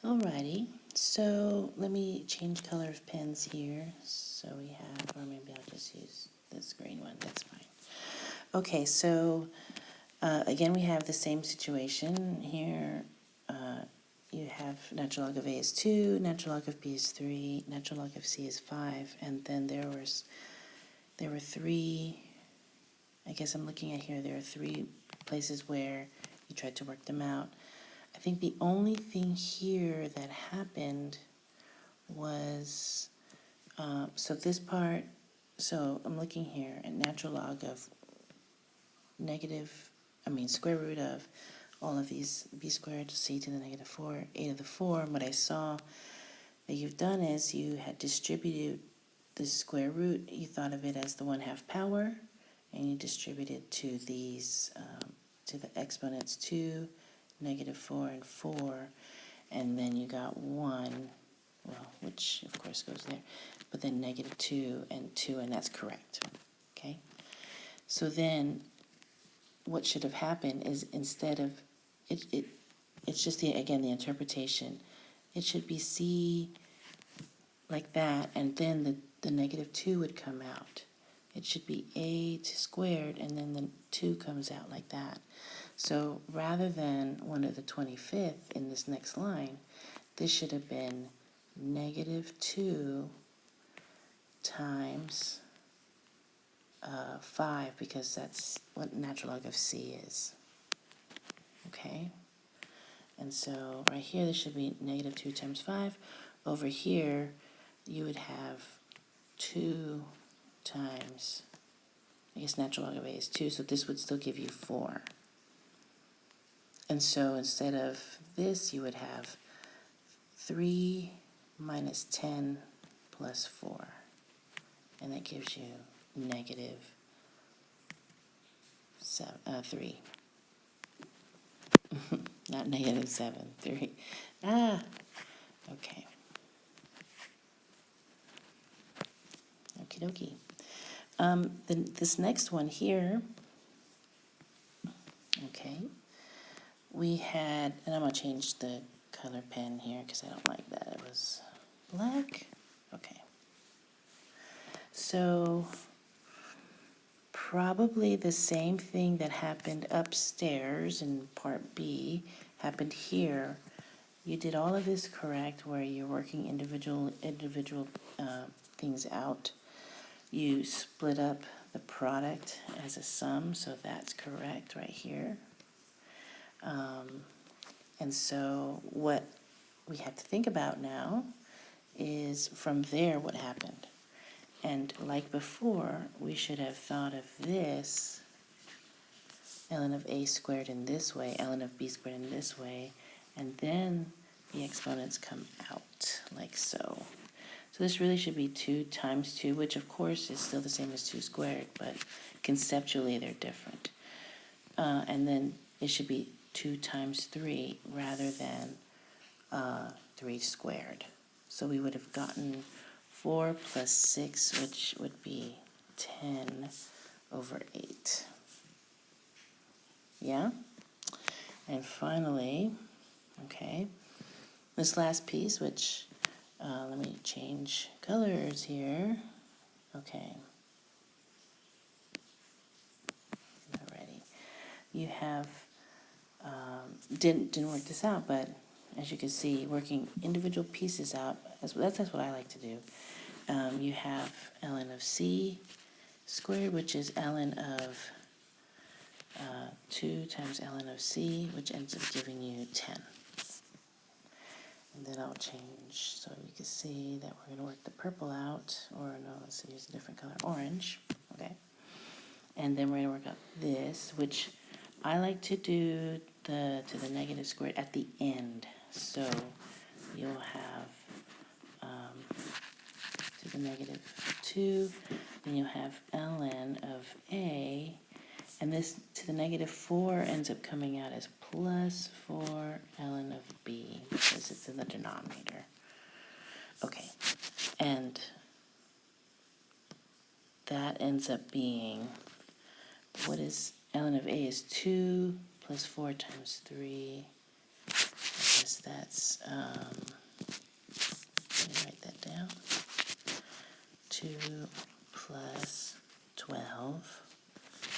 Alrighty, so let me change color of pens here. So we have, or maybe I'll just use this green one, that's fine. Okay, so again we have the same situation here. You have natural log of A is 2, natural log of B is 3, natural log of C is 5, and then there were 3, I guess I'm looking at here, there are 3 places where you tried to work them out. I think the only thing here that happened was, so this part, so I'm looking here at natural log of square root of all of these, b squared c to the negative 4, a to the 4. And what I saw that you've done is you had distributed the square root, you thought of it as the 1/2 power, and you distributed to these, to the exponents 2, negative 4, and 4, and then you got 1, well, which of course goes there, but then negative 2 and 2, and that's correct, okay? So then what should have happened is instead of, it's just, again, the interpretation. It should be C like that, and then the negative 2 would come out. It should be a squared, and then the 2 comes out like that. So rather than 1 to the 25th in this next line, this should have been negative 2 times 5, because that's what natural log of C is. Okay? And so right here, this should be negative 2 times 5. Over here, you would have 2 times, I guess natural log of A is 2, so this would still give you 4. And so instead of this, you would have 3 minus 10 plus 4. And that gives you negative 3. Not negative 7, 3. Okay. Okie dokie. Then this next one here, okay, we had, and I'm going to change the color pen here because I don't like that. It was black. Okay. So probably the same thing that happened upstairs in part B happened here. You did all of this correct where you're working individual things out. You split up the product as a sum, so that's correct right here. And so what we have to think about now is from there what happened. And like before, we should have thought of this, ln of a squared in this way, ln of b squared in this way, and then the exponents come out like so. So this really should be 2 times 2, which of course is still the same as 2 squared, but conceptually they're different. And then it should be 2 times 3 rather than 3 squared. So we would have gotten 4 plus 6, which would be 10 over 8. Yeah? And finally, okay, this last piece, which, let me change colors here. Okay. Alrighty. You have, didn't work this out, but as you can see, working individual pieces out, that's what I like to do. You have ln of c squared, which is ln of 2 times ln of c, which ends up giving you 10. And then I'll change so you can see that we're going to work the purple out, or no, let's use a different color, orange, okay? And then we're going to work out this, which I like to do to the negative squared at the end. So you'll have to the negative 2, then you'll have ln of a, and this to the negative 4 ends up coming out as plus 4 ln of b, because it's in the denominator. Okay, and that ends up being, what is ln of a is 2 plus 4 times 3. I guess that's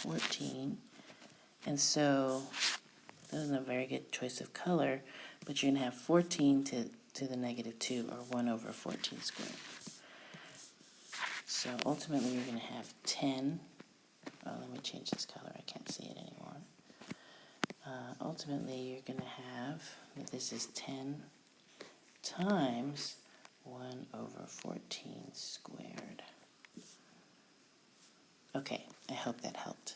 14. And so, that isn't a very good choice of color, but you're going to have 14 to the negative 2, or 1 over 14 squared. So ultimately you're going to have 10. Oh, let me change this color. I can't see it anymore. Ultimately you're going to have that this is 10 times 1 over 14 squared. Okay, I hope that helped.